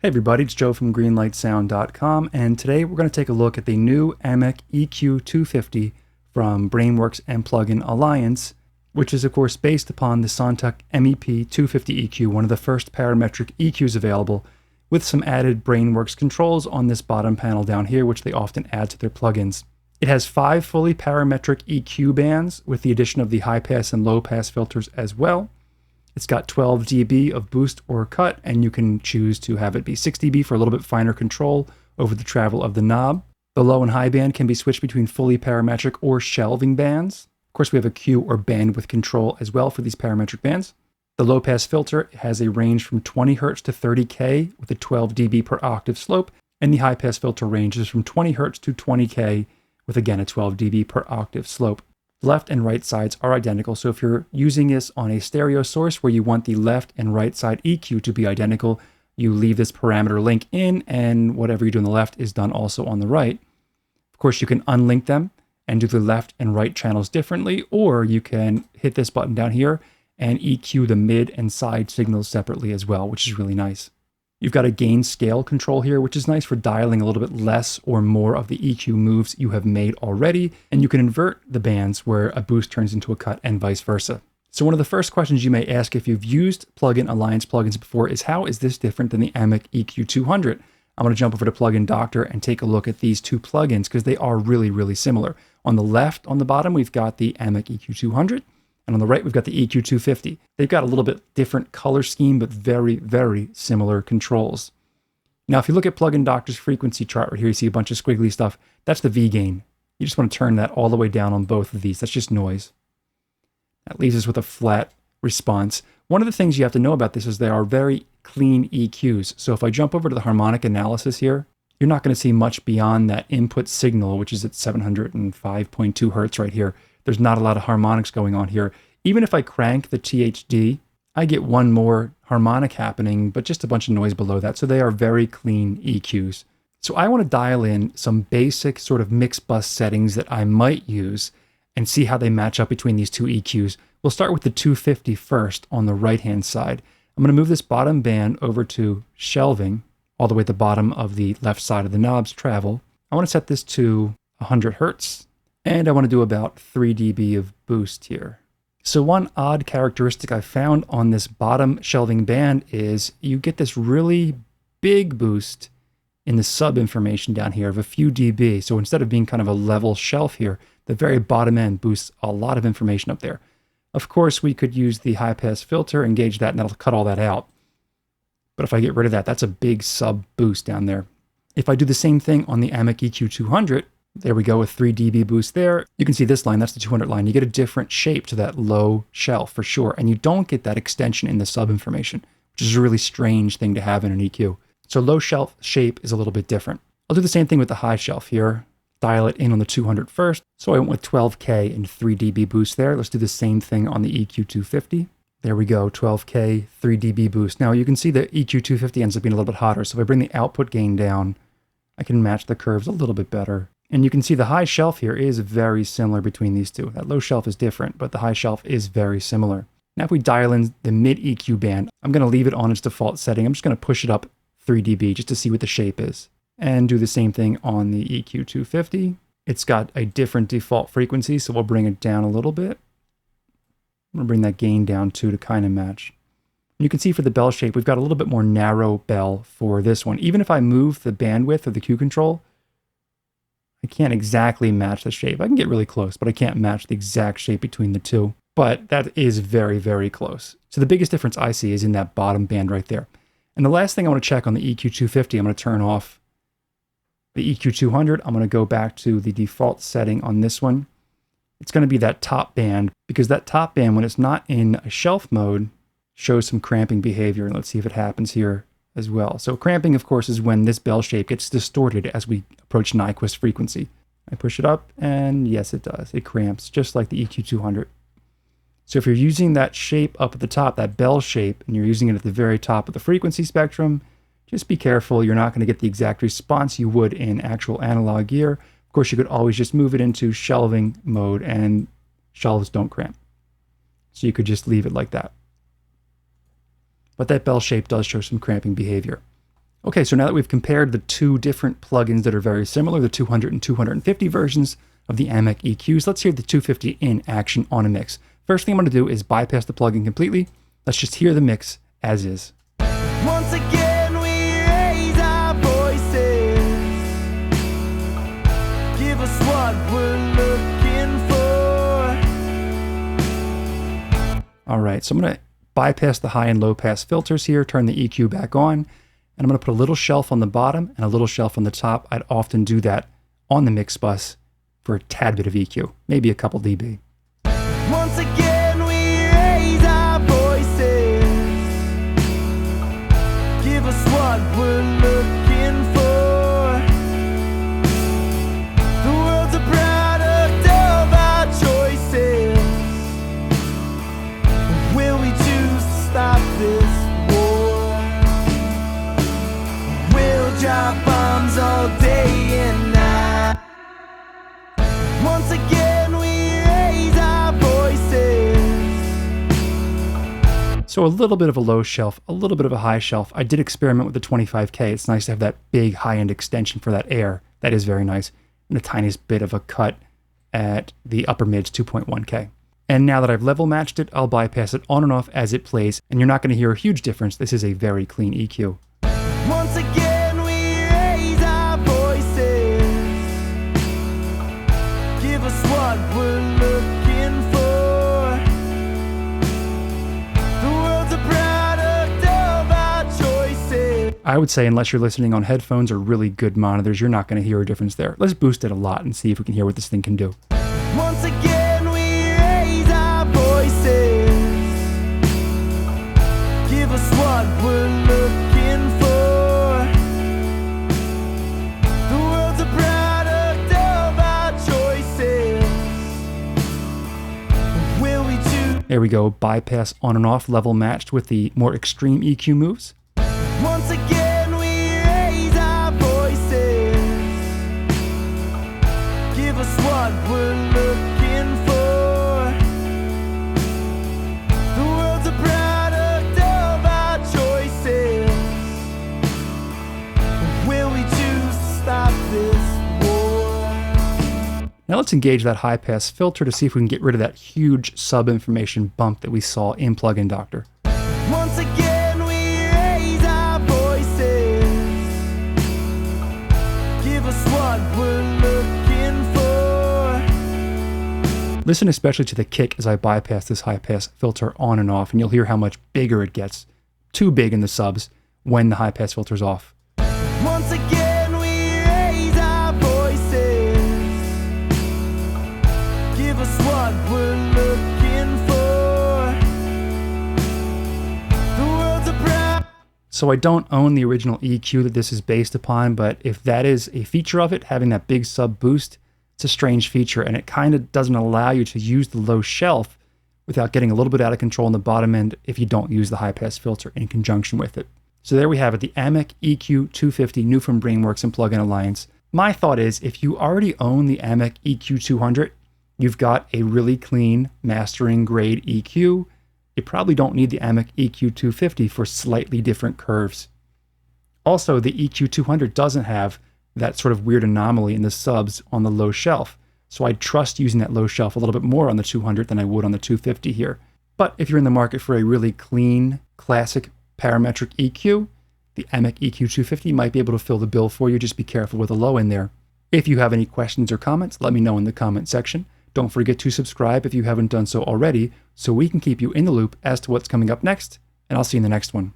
Hey everybody, it's Joe from greenlightsound.com, and today we're going to take a look at the new AMEK EQ 250 from Brainworx and Plugin Alliance, which is of course based upon the Sontec MEP 250 EQ, one of the first parametric EQs available, with some added Brainworx controls on this bottom panel down here, which they often add to their plugins. It has 5 fully parametric EQ bands with the addition of the high pass and low pass filters as well. It's got 12 dB of boost or cut, and you can choose to have it be 6 dB for a little bit finer control over the travel of the knob. The low and high band can be switched between fully parametric or shelving bands. Of course, we have a Q or bandwidth control as well for these parametric bands. The low pass filter has a range from 20 Hz to 30K with a 12 dB per octave slope, and the high pass filter range is from 20 Hz to 20K with again a 12 dB per octave slope. Left and right sides are identical, so if you're using this on a stereo source where you want the left and right side EQ to be identical, you leave this parameter link in, and whatever you do on the left is done also on the right. Of course, you can unlink them and do the left and right channels differently, or you can hit this button down here and EQ the mid and side signals separately as well, which is really nice. You've got a gain scale control here, which is nice for dialing a little bit less or more of the EQ moves you have made already, and you can invert the bands where a boost turns into a cut and vice versa. So one of the first questions you may ask if you've used Plugin Alliance plugins before is, how is this different than the AMEK EQ 200? I'm going to jump over to Plugin Doctor and take a look at these two plugins because they are really, really similar. On the left, on the bottom, we've got the AMEK EQ 200. And on the right, we've got the EQ 250. They've got a little bit different color scheme, but very, very similar controls. Now, if you look at Plugin Doctor's frequency chart right here, you see a bunch of squiggly stuff. That's the V gain. You just want to turn that all the way down on both of these. That's just noise. That leaves us with a flat response. One of the things you have to know about this is they are very clean EQs. So if I jump over to the harmonic analysis here, you're not going to see much beyond that input signal, which is at 705.2 Hertz right here. There's not a lot of harmonics going on here. Even if I crank the THD, I get one more harmonic happening, but just a bunch of noise below that. So they are very clean EQs. So I want to dial in some basic sort of mix bus settings that I might use and see how they match up between these two EQs. We'll start with the 250 first on the right-hand side. I'm going to move this bottom band over to shelving, all the way at the bottom of the left side of the knob's travel. I want to set this to 100 Hertz. And I want to do about 3 dB of boost here. So one odd characteristic I found on this bottom shelving band is you get this really big boost in the sub information down here of a few dB. So instead of being kind of a level shelf here, the very bottom end boosts a lot of information up there. Of course, we could use the high pass filter, engage that, and that'll cut all that out. But if I get rid of that, that's a big sub boost down there. If I do the same thing on the AMEK EQ 200, there we go with 3 dB boost there. You can see this line, that's the 200 line. You get a different shape to that low shelf for sure. And you don't get that extension in the sub information, which is a really strange thing to have in an EQ. So low shelf shape is a little bit different. I'll do the same thing with the high shelf here. Dial it in on the 200 first. So I went with 12K and 3 dB boost there. Let's do the same thing on the EQ 250. There we go, 12K, 3 dB boost. Now you can see the EQ 250 ends up being a little bit hotter. So if I bring the output gain down, I can match the curves a little bit better. And you can see the high shelf here is very similar between these two. That low shelf is different, but the high shelf is very similar. Now if we dial in the mid EQ band, I'm going to leave it on its default setting. I'm just going to push it up 3 dB just to see what the shape is. And do the same thing on the EQ 250. It's got a different default frequency, so we'll bring it down a little bit. I'm going to bring that gain down too to kind of match. You can see for the bell shape, we've got a little bit more narrow bell for this one. Even if I move the bandwidth of the Q control, I can't exactly match the shape. I can get really close, but I can't match the exact shape between the two. But that is very, very close. So the biggest difference I see is in that bottom band right there. And the last thing I want to check on the EQ 250, I'm going to turn off the EQ 200. I'm going to go back to the default setting on this one. It's going to be that top band, because that top band, when it's not in a shelf mode, shows some cramping behavior. And let's see if it happens here as well. So cramping, of course, is when this bell shape gets distorted as we approach Nyquist frequency. I push it up, and yes, it does. It cramps, just like the EQ 200. So if you're using that shape up at the top, that bell shape, and you're using it at the very top of the frequency spectrum, just be careful. You're not going to get the exact response you would in actual analog gear. Of course, you could always just move it into shelving mode, and shelves don't cramp. So you could just leave it like that. But that bell shape does show some cramping behavior. Okay, so now that we've compared the two different plugins that are very similar, the 200 and 250 versions of the AMEK EQs, let's hear the 250 in action on a mix. First thing I'm going to do is bypass the plugin completely. Let's just hear the mix as is. Once again we raise our voices. Give us what we're looking for. All right, so I'm going to bypass the high and low pass filters here, turn the EQ back on, and I'm going to put a little shelf on the bottom and a little shelf on the top. I'd often do that on the mix bus for a tad bit of EQ, maybe a couple dB. Once again we raise our voices. Give us what we're looking for. The world's a product of our choices. Will we choose to stop this war? We'll drop bombs all day and night. Once again we raise our voices. So a little bit of a low shelf, a little bit of a high shelf. I did experiment with the 25K. It's nice to have that big high-end extension for that air. That is very nice. And the tiniest bit of a cut at the upper mids 2.1K. And now that I've level matched it, I'll bypass it on and off as it plays, and you're not going to hear a huge difference. This is a very clean EQ. Once again we raise our voices. Give us what we're looking for. The world's a product of our choices. I would say unless you're listening on headphones or really good monitors, you're not going to hear a difference there. Let's boost it a lot and see if we can hear what this thing can do. Once again we raise our voices. Give us what we're looking for. The world's a product of our choices. Will we choose? There we go, bypass on and off, level matched with the more extreme EQ moves. Once again we raise our voices. Give us what we're looking for. The world's a product of our choices. Will we choose to stop this war? Now let's engage that high pass filter to see if we can get rid of that huge sub information bump that we saw in Plugin Doctor. Once again we raise our voices. Give us what we're looking for. Listen especially to the kick as I bypass this high pass filter on and off, and you'll hear how much bigger it gets. Too big in the subs when the high pass filter's off. Once again we raise our voices. Give us what we're looking for. The world's a product. So I don't own the original EQ that this is based upon, but if that is a feature of it, having that big sub boost, it's a strange feature, and it kind of doesn't allow you to use the low shelf without getting a little bit out of control on the bottom end if you don't use the high pass filter in conjunction with it. So there we have it, the AMEK EQ 250, new from Brainworx and Plugin Alliance. My thought is, if you already own the AMEK EQ 200, you've got a really clean mastering grade EQ. You probably don't need the AMEK EQ 250 for slightly different curves. Also, the EQ 200 doesn't have that sort of weird anomaly in the subs on the low shelf. So I'd trust using that low shelf a little bit more on the 200 than I would on the 250 here. But if you're in the market for a really clean, classic parametric EQ, the AMEK EQ 250 might be able to fill the bill for you. Just be careful with the low end there. If you have any questions or comments, let me know in the comment section. Don't forget to subscribe if you haven't done so already, so we can keep you in the loop as to what's coming up next, and I'll see you in the next one.